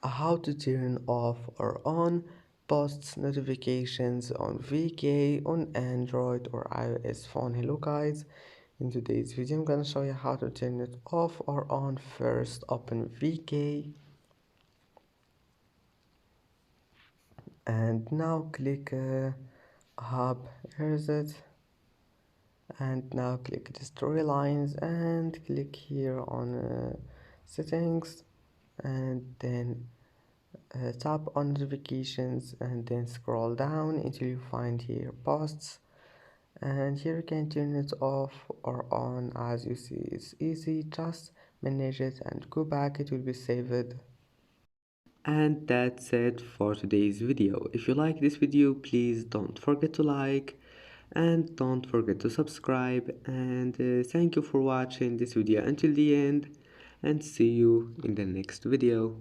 how to turn off or on posts notifications on VK on Android or iOS phone. Hello guys, in today's video I'm gonna show you how to turn it off or on. First open VK and now click hub, here's it, and now click the storylines and click here on settings, and then tap on notifications and then scroll down until you find here posts, and here you can turn it off or on. As you see, it's easy, just manage it and go back, it will be saved. And that's it for today's video. If you like this video, please don't forget to like and don't forget to subscribe, and thank you for watching this video until the end, and see you in the next video.